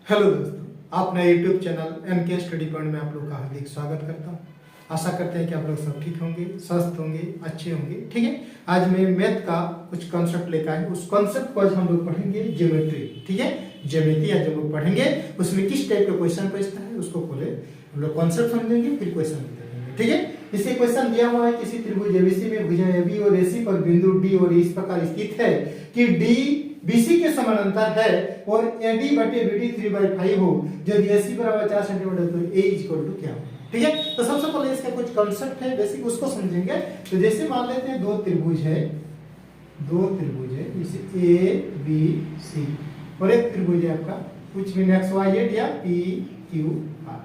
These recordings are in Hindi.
हेलो दोस्तों, अपना YouTube channel NK study point में आप लोग का हार्दिक स्वागत करता हूँ। आशा करते हैं कि आप लोग सब ठीक होंगे, स्वस्थ होंगे, अच्छे होंगे। ठीक है, आज मैं मैथ का कुछ कॉन्सेप्ट लेकर आए। उस कॉन्सेप्ट को आज हम लोग पढ़ेंगे ज्योमेट्री। ठीक है, ज्योमेट्री आज हम लोग पढ़ेंगे। उसमें किस टाइप का क्वेश्चन पूछता है उसको पहले हम लोग कॉन्सेप्ट समझेंगे, फिर क्वेश्चन देखेंगे। ठीक है, इसे क्वेश्चन दिया हुआ है किसी त्रिभुज एबीसी में भुजा एबी और एसी पर बिंदु डी और इस प्रकार स्थित है कि डी बीसी के समानांतर है और एडी बटे बीडी 3/5 हो। यदि एसी बराबर 4 सेंटीमीटर तो ए इक्वल टू क्या हो। ठीक है, तो सबसे पहले इसका कुछ कांसेप्ट है बेसिक, उसको समझेंगे। तो जैसे मान लेते हैं दो त्रिभुज है जैसे ए बी सी और एक त्रिभुज है आपका कुछ भी एक्स वाई जेड या पी क्यू आर।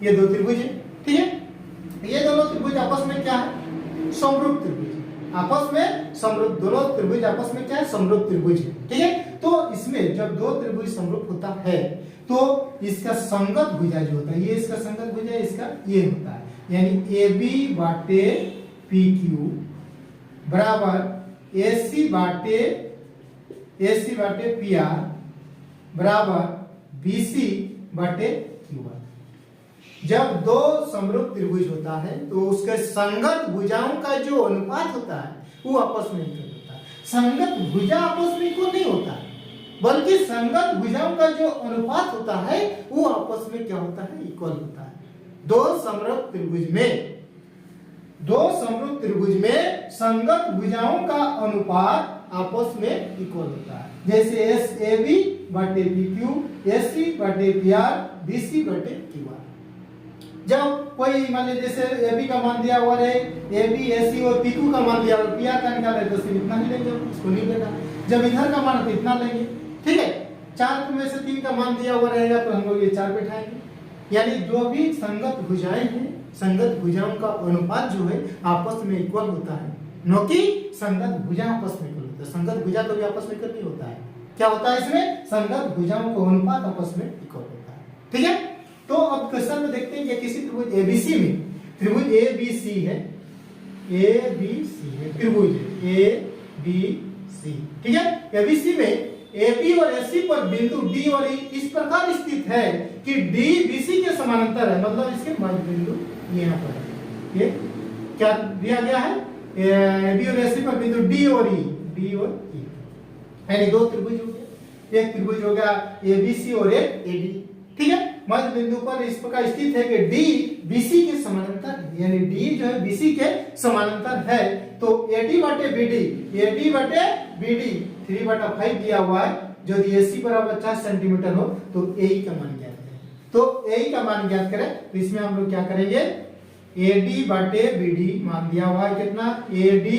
ये दो त्रिभुज है। ठीक है, ये दोनों त्रिभुज आपस में क्या है? समरूप त्रिभुज। आपस में समरूप, दोनों त्रिभुज आपस में क्या है? समरूप त्रिभुज है। ठीक है, तो इसमें जब दो त्रिभुज समरूप होता है तो इसका संगत भुजा जो होता है, ये इसका संगत भुजा, इसका ये होता है, यानी ए बी बाटे पी क्यू बराबर एसी बाटे पी आर बराबर बीसी बाटे क्यू आर। जब दो समरूप त्रिभुज होता है तो उसके संगत भुजाओं का जो अनुपात होता है वो आपस में इक्वल होता है। संगत भुजा आपस में इक्वल नहीं होता है, बल्कि संगत भुजाओं का जो अनुपात होता है वो आपस में क्या होता है? इक्वल होता है। दो समरूप त्रिभुज में संगत भुजाओं का अनुपात आपस में इक्वल होता है। जैसे एस ए बी बटे पी क्यू, एस सी बटे पी आर, बी सी बटे क्यू आर। जब कोई मान लीजिए जैसे ए बी का मान दिया हुआ है, ए बी ए सी और पी क्यू का मान दिया हुआ, पी आर का निकाला है तो सिर्फ इतना ही लेंगे, इसको नहीं लेना। जब इधर का मान तो इतना लेंगे। ठीक है, 4 में से 3 का मान दिया हुआ रहेगा तो हम लोग ये 4 बैठाएंगे। यानी जो भी संगत भुजाएं हैं, संगत भुजाओं का अनुपात जो है आपस में इक्वल होता है, न कि संगत भुजा आपस में इक्वल होता है। संगत भुजा कभी आपस में इक्वल नहीं होता है। क्या होता है इसमें? संगत भुजाओं का अनुपात आपस में इक्वल होता है। ठीक है, तो अब क्वेश्चन में देखते हैं कि किसी त्रिभुज एबीसी में, त्रिभुज एबीसी है, एबीसी है त्रिभुज एबीसी। ठीक है, एबीसी में एबी और एसी पर बिंदु डी और ई इस प्रकार स्थित है कि डी बीसी के समानांतर है, मतलब इसके मध्य बिंदु यहाँ पर है। ये क्या दिया गया है? एबी और एसी पर बिंदु डी और ई, यानी दो त्रिभुज हो गए। एक त्रिभुज हो गया एबीसी और एक एडी। ठीक है, मध्य बिंदु पर इस प्रकार स्थित है कि डी बीसी के समानांतर है, यानी डी जो है बीसी के समानांतर है। तो एडी बटे बीडी 3/5 दिया हुआ है। यदि एसी बराबर 4 सेंटीमीटर हो तो एई का मान ज्ञात करें। तो एई का मान ज्ञात करें तो इसमें हम लोग क्या करेंगे? एडी बटे बीडी मान दिया हुआ है कितना? एडी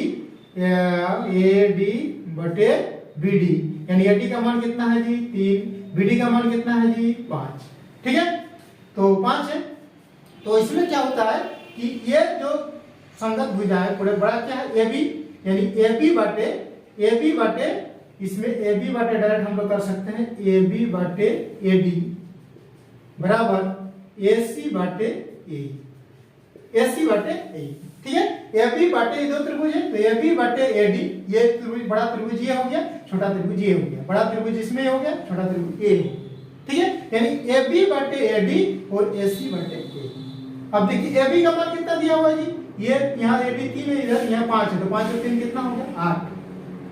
बटे बीडी, यानी एडी का मान कितना है जी? 3। बीडी का मान कितना है जी? 5। ठीक है, तो 5 है। तो इसमें क्या होता है कि ये जो संगत भुजा है पूरे बड़ा क्या है? एबी, यानी एबी बटे इसमें एबी बटे डायरेक्ट हम लोग कर सकते हैं, एबी बटे एडी बराबर एसी बटे ए। ठीक है, एबी बटे दो त्रिभुज है तो एबी बटे एडी, ये त्रिभुज बड़ा त्रिभुज ये हो गया, छोटा त्रिभुज ये हो गया। बड़ा त्रिभुज इसमें हो गया, छोटा त्रिभुज ए हो गया। ठीक है, यानी AB बटे AD और AC बटे AD। अब देखिए AB का मान कितना दिया हुआ है जी? ये यहाँ AD 3 है, इधर यहाँ 5 है, तो 5 और 3 कितना हो गया?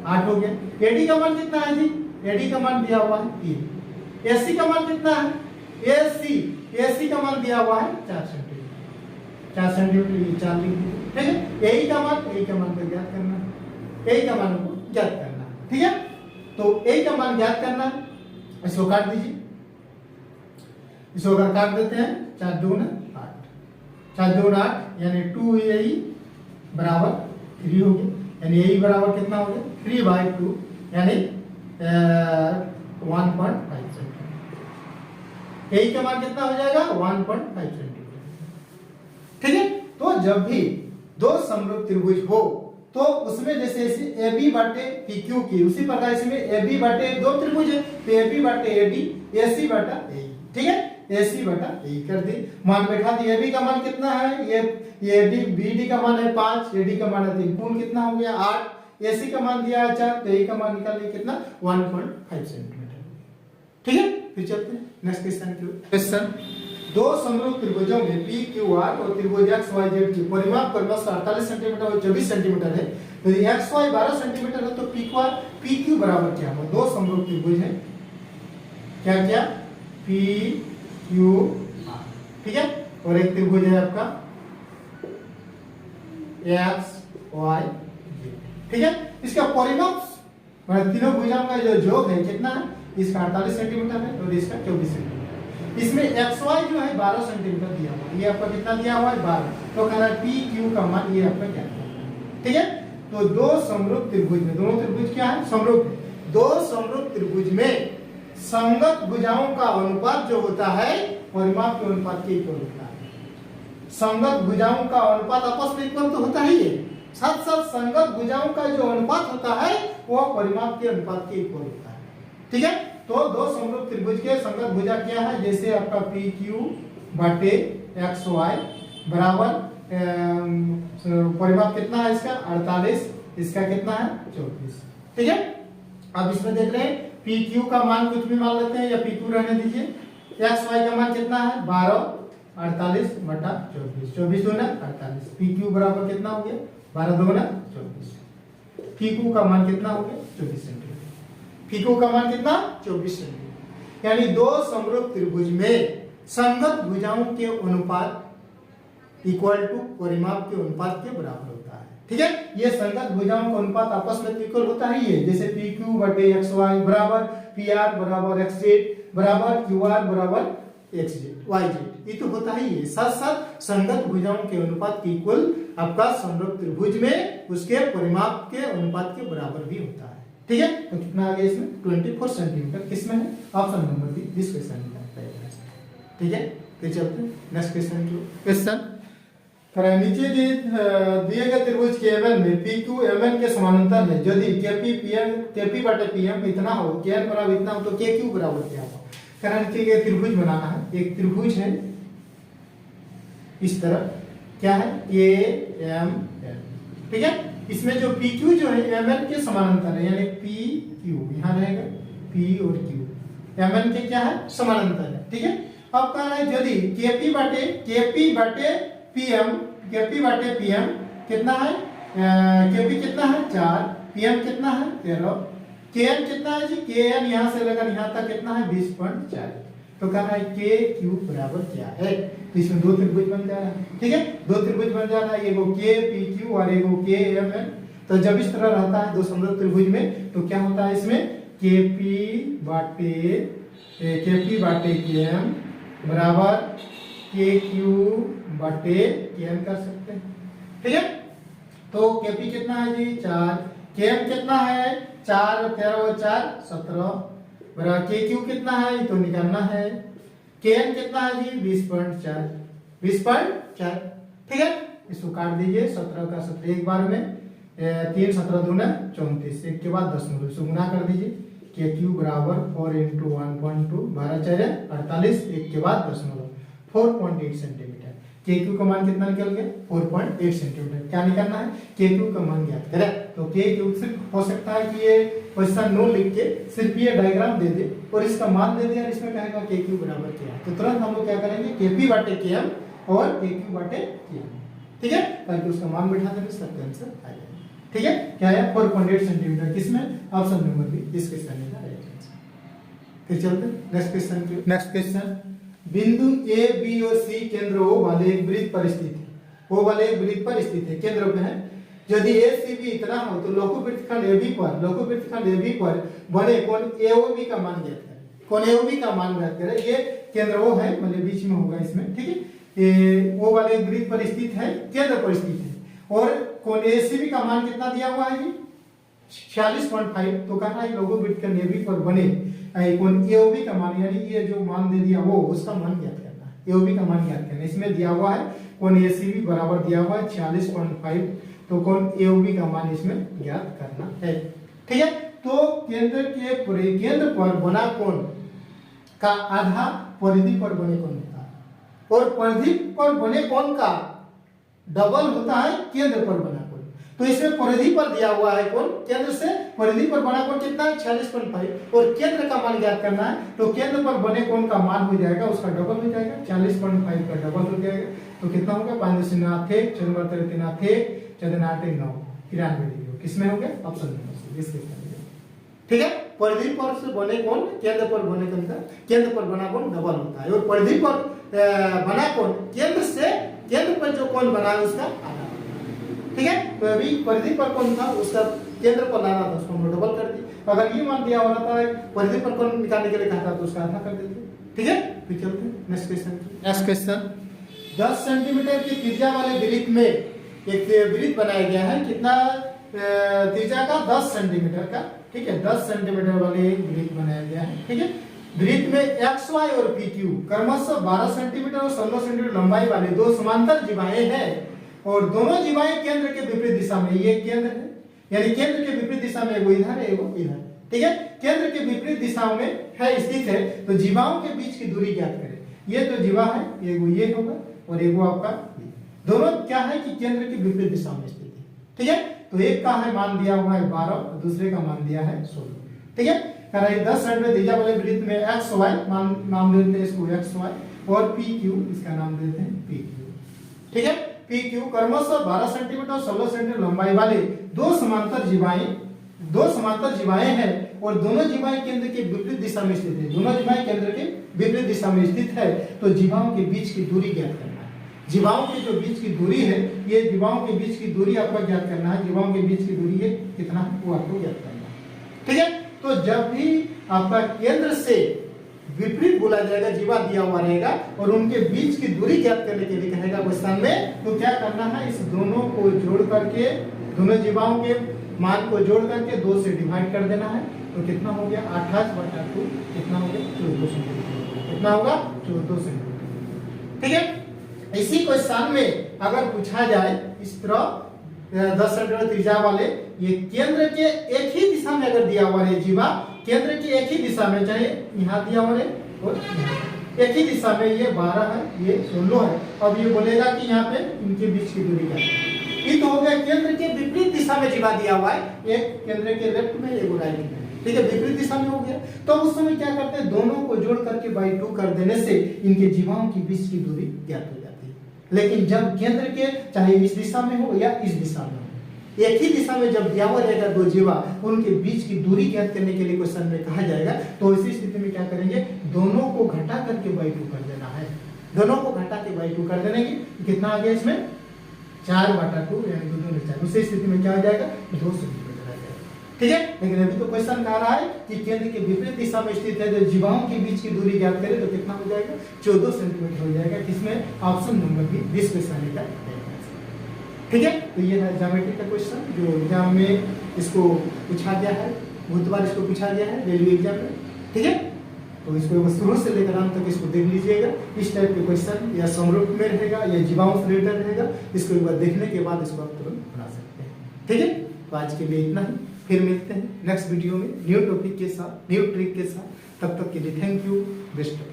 8 हो गया। AD का मान कितना है जी? AD का मान दिया हुआ है 3। AC का मान कितना है? AC का मान दिया हुआ है 4 सेंटीमीटर। 4 सेंटीमीटर ये 4 लिख दीजिए। ठीक है, AE का मान को ज्ञात करना है, AE का मान को ज्ञात करना है। ठीक है, तो AE का मान ज्ञात करना है, इसको काट दीजिए। इसको अगर काट देते हैं 4 2 8, 4 2 8 यानी 2AE बराबर 3 हो गया, यानी AE बराबर कितना हो गया? 3/2 यानी 1.5 सेंटीमीटर। AE का मान कितना हो जाएगा? 1.5 सेंटीमीटर। ठीक है, तो जब भी दो समरूप त्रिभुज हो तो उसमें जैसे AB बटे PQ की, उसी प्रकार इसमें AB बटे दो त्रिभुज है तो AB बटे AD, AC बटा AE। ठीक है, AC बटा AE कर दी, मान बैठा दी। AB का मान कितना है? ये BD का मान है 5, AD का मान है 3, कुल कितना हो गया? 8। AC का मान दिया है 4 तो AE का मान निकालिए कितना? 1.5 सेंटीमीटर। ठीक है, फिर चलते हैं नेक्स्ट क्वेश्चन की ओर। क्वेश्चन, दो समरूप त्रिभुजों में पी क्यू आर और त्रिभुज एक्स वाई जेड की परिमाप क्रमश 48 सेंटीमीटर और 24 सेंटीमीटर है। यदि एक्स वाई 12 सेंटीमीटर है तो पी क्यू बराबर क्या होगा? दो समरूप त्रिभुज है, क्या क्या, पी क्यू आर, ठीक है, और एक त्रिभुज है आपका एक्स वाई जेड, ठीक है। इसका परिमाप तीनों भुजाओं का जो योग है कितना है? इसका 48 सेंटीमीटर है और इसका 24 सेंटीमीटर। इसमें एक्स वाई जो है 12 सेंटीमीटर दिया हुआ है, ये आपका कितना दिया हुआ है? 12। तो कहना है पी क्यू का मान ये आपका क्या है, ठीक है। तो दो समरूप त्रिभुज में, दोनों त्रिभुज क्या है? समरूप। दो समरूप त्रिभुज में संगत भुजाओं का अनुपात जो होता है परिमाप के अनुपात के इक्वल होता है। संगत भुजाओं का अनुपात आपस में इक्वल तो होता ही है, साथ साथ संगत भुजाओं का जो अनुपात होता है वह परिमाप के अनुपात के इक्वल होता है, ठीक है। तो दो समरूप त्रिभुज के संगत भुजा क्या है? जैसे आपका पी क्यू बटे एक्स वाई बराबर परिमाप कितना है इसका? 48, इसका कितना है? 24, ठीक है। अब इसमें देख रहे हैं पी क्यू का मान कुछ भी मान लेते हैं या पी क्यू रहने दीजिए। एक्स वाई का मान कितना है? 12, 48 बटा 24, 24 दूना 48, पी क्यू बराबर कितना हो गया? 12 दूना 24। पी क्यू का मान कितना हो गया? 24 सेंटीमीटर। पी क्यू का मान कितना? 24 सेंटीमीटर। यानी दो समरूप त्रिभुज में संगत भुजाओं के अनुपात इक्वल टू परिमाप के अनुपात के बराबर होता है, ठीक है। ये संगत भुजाओं का अनुपात आपस में इक्वल होता ही है, जैसे पी क्यू बटे एक्स वाई बराबर पी आर बराबर एक्स जेड बराबर क्यू आर बराबर एक्स जेड वाई जेड, ये तो होता ही है। साथ साथ संगत भुजाओं के अनुपात के इक्वल आपका समरूप त्रिभुज में उसके परिमाप के अनुपात के बराबर भी होता है, ठीक है। तो कितना आ गया इसमें? 24 सेंटीमीटर। किसमें है? Option number B, this question में, ठीक है। तो चलते हैं नेक्स्ट क्वेश्चन की। क्वेश्चन, नीचे दिए गए त्रिभुज के एमएन में पी क्यू एमएन के समानांतर है। यदि केपी पीएम केपी बटे पीएम इतना हो, केएन बराबर इतना हो, तो के क्यू बराबर क्या होगा? कारण के त्रिभुज बनाना है। एक त्रिभुज है इस तरह, क्या है? के एम एन, ठीक है। इसमें जो पी क्यू जो है एम एन के समानांतर है, यानी पी क्यू यहाँ रहेगा, पी और क्यू एम एन के क्या है? समानांतर है, ठीक है। अब कह रहा है यदि केपी बटे पीएम कितना है? केपी कितना है? 4, पीएम कितना है? 13, केएन कितना है जी? केएन यहाँ से लेकर यहाँ तक कितना है? 20.4। तो कह रहा है के क्यू बराबर क्या है? तो इसमें दो त्रिभुज बन जा रहा है, ठीक है। दो त्रिभुज बन जा रहा है, एगो के पी क्यू और एगो के एम एन। तो जब इस तरह रहता है दो समरूप त्रिभुज में, तो क्या होता है इसमें? केपी बाटे के एम बराबर के क्यू बटे के एम कर सकते हैं, ठीक है। तो केपी कितना है जी? 4, के एम कितना है? 4, 13 और 4 17 बराबर के क्यू कितना है? तो निकालना है। के एन कितना है जी? 20.4, 20.4, ठीक है। इसको काट दीजिए, 17 का 17 एक बार में, 3 17 दूना 34, एक के बाद दशमलव, इसको गुना कर दीजिए। के क्यू बराबर 4 × 1.2, 12 4 48, एक के बाद दशमलव, 4.8 सेंटीमीटर। के क्यू का मान कितना निकल गया? 4.8 सेंटीमीटर। क्या निकालना है? के क्यू का मान ज्ञात करें। तो के क्यू सिर्फ हो सकता है कि ये क्वेश्चन नो लिख के सिर्फ ये डायग्राम दे दे और इसका मान दे दे और इसमें कहेगा के क्यू बराबर क्या है, तो तुरंत हम लोग क्या करेंगे? केपी बटे के एम और के क्यू बटे के एम, ठीक है, ताकि उसका मान बैठा देंगे, सबका आंसर आ जाएगा, ठीक है। क्या है? 4.8 सेंटीमीटर। किसमें? ऑप्शन नंबर बी, इस क्वेश्चन में राइट आंसर। फिर चलते नेक्स्ट क्वेश्चन की। नेक्स्ट क्वेश्चन, बिंदु ए बी और सी केंद्र O वाले एक वृत्त पर स्थित है। O वाले एक वृत्त पर स्थित है, केंद्र पे है। यदि ए सी बी इतना हो तो लघु वृत्तखंड ए बी पर बने कोण AOB का मान ज्ञात करें। कोण AOB का मान ज्ञात करें। ये केंद्र O है, मतलब बीच में होगा इसमें, ठीक है। ये O वाले एक वृत्त पर स्थित है, केंद्र पर स्थित है, और कोण ACB का मान कितना दिया हुआ है जी? 46.5। तो कहा है लघु वृत्तखंड AB पर बने कोण AOB का मान, यानी ये जो मान दे दिया वो उसका मान ज्ञात करना है। AOB का मान ज्ञात करना है। इसमें दिया हुआ है कोण ACB बराबर दिया हुआ है 46.5, तो कोण AOB का मान इसमें ज्ञात करना है, ठीक है। तो केंद्र के परिकेंद्र पर बना कोण का आधा परिधि पर बने कोण होता है और परिधि पर बने कोण का डबल होता है केंद्र पर बना कोण। तो इसमें परिधि पर दिया हुआ है कोण, केंद्र से परिधि पर बना कोण कितना है 46.5 और केंद्र का मान ज्ञात करना है। तो केंद्र पर बने कोण का मान हो जाएगा उसका डबल हो जाएगा, 40.5 का डबल हो जाएगा। तो कितना होगा 5.8 9 93 डिग्री। किसमें हो गया ऑप्शन नंबर इसके ठीक है। परिधि पर से बने कोण केंद्र पर बने कोण का केंद्र पर बना कोण डबल होता है और परिधि पर बना कोण केंद्र से केंद्र पर जो कोण बना है उसका आधा, ठीक है। तो अभी परिधि पर कोण था उसका केंद्र पर लाना था, उसको हम डबल कर दिए। अगर ये मान दिया हो रहा था परिधि पर कोण निकालने के लिए कहा था तो उसका आधा कर देते, ठीक है। फिर चलते हैं next question. Next question 10 centimetre की त्रिज्या वाले वृत्त में एक वृत्त बनाया गया है, कितना त्रिज्या का 10 सेंटीमीटर का, ठीक है। 10 सेंटीमीटर वाले वृत्त बनाया गया है, ठीक है। वृत्त में एक्स वाई और पी क्यू क्रमशः 12 सेंटीमीटर और 16 सेंटीमीटर लंबाई वाले दो समांतर जीवाएं हैं और दोनों जीवाएं केंद्र के विपरीत दिशा में, ये केंद्र है यानी केंद्र के विपरीत दिशा में एगो इधर है एगो इधर, ठीक है। केंद्र के विपरीत दिशाओं में है स्थित है तो जीवाओं के बीच की दूरी ज्ञात करें। ये तो जीवा है एगो ये होगा और एगो आपका दोनों क्या है कि केंद्र के विपरीत दिशा में स्थित है, ठीक है। तो एक का है मान दिया हुआ है 12 और दूसरे का मान दिया है 16, ठीक है। 10 सेंटीमीटर त्रिज्या वाले वृत्त में एक्स वाई नाम देते हैं इसको एक्स वाई और पी क्यू इसका नाम देते हैं पी क्यू, ठीक है। पी क्यू क्रमशः 12 सेंटीमीटर और 16 सेंटीमीटर लंबाई वाले दो समांतर जीवाएं हैं और दोनों जीवाएं केंद्र के विपरीत दिशा में स्थित है। दोनों जीवाएं केंद्र के विपरीत दिशा में स्थित है तो जीवाओं के बीच की दूरी ज्ञात करना है। जीवाओं के जो बीच की दूरी है ये जीवाओं के बीच की दूरी आपको ज्ञात करना है। जीवाओं के बीच की दूरी है कितना है वो आपको ज्ञात करना है, ठीक है। तो जब भी आपका केंद्र से विपरीत बोला जाएगा जीवा दिया हुआ रहेगा और उनके बीच की दूरी ज्ञात करने के लिए कहेगा क्वेश्चन में, तो क्या करना है इस दोनों को जोड़ करके दोनों जीवाओं के मान को जोड़ करके 2 से डिवाइड कर देना है। तो कितना हो गया 28/2 कितना हो गया 14 सेंटीमीटर, कितना होगा 14 सेंटीमीटर, ठीक है। इसी क्वेश्चन में अगर पूछा जाए इस तरह 10 सेंटीमीटर त्रिज्या वाले ये केंद्र के एक ही दिशा में अगर दिया हुआ है जीवा केंद्र की एक ही दिशा में, चाहे यहाँ दिया हुआ है और एक ही दिशा में ये 12 है ये 16 है। अब ये बोलेगा कि यहाँ पे इनके बीच की दूरी क्या है। ये तो हो गया केंद्र के विपरीत दिशा में जीवा दिया हुआ है, एक केंद्र के लेफ्ट में एक राइट में, ठीक है। विपरीत दिशा में हो गया तो उस समय क्या करते हैं दोनों को जोड़ करके बाई 2 कर देने से इनके जीवाओं के बीच की दूरी ज्ञात हो जाती है। लेकिन जब केंद्र के चाहे इस दिशा में हो या इस दिशा में हो एक ही दिशा में जब दिया हुआ रहेगा दो जीवा उनके बीच की दूरी ज्ञात करने के लिए क्वेश्चन में कहा जाएगा तो इसी स्थिति में क्या करेंगे दोनों को घटा करके बाई 2 कर देना है। दोनों को घटा के बाई 2 कर देने की कितना आ गया इसमें 4/2 यानी 2 उसी स्थिति में क्या हो जाएगा 2 सेंटीमीटर आ जाएगा, ठीक है। लेकिन अभी तो क्वेश्चन कह रहा है कि केंद्र के विपरीत दिशा में स्थित है तो जीवाओं के बीच की दूरी ज्ञात करें तो कितना हो जाएगा 14 सेंटीमीटर हो जाएगा। किसमें ऑप्शन नंबर बी 20 क्वेश्चन का, ठीक है। तो ये है ज्योमेट्री का क्वेश्चन जो एग्जाम में इसको पूछा गया है, बहुत बार इसको पूछा गया है रेलवे एग्जाम में, ठीक है। तो इसको शुरू से लेकर अंत तक इसको देख लीजिएगा। इस टाइप के क्वेश्चन या समरूप में रहेगा या जीवाओं से रिलेटेड रहेगा, इसको एक बार देखने के बाद इसको आप तुरंत बना सकते हैं, ठीक है। तो आज के लिए इतना ही, फिर मिलते हैं नेक्स्ट वीडियो में न्यू टॉपिक के साथ न्यू ट्रिक के साथ। तब तक के लिए thank you, best of luck.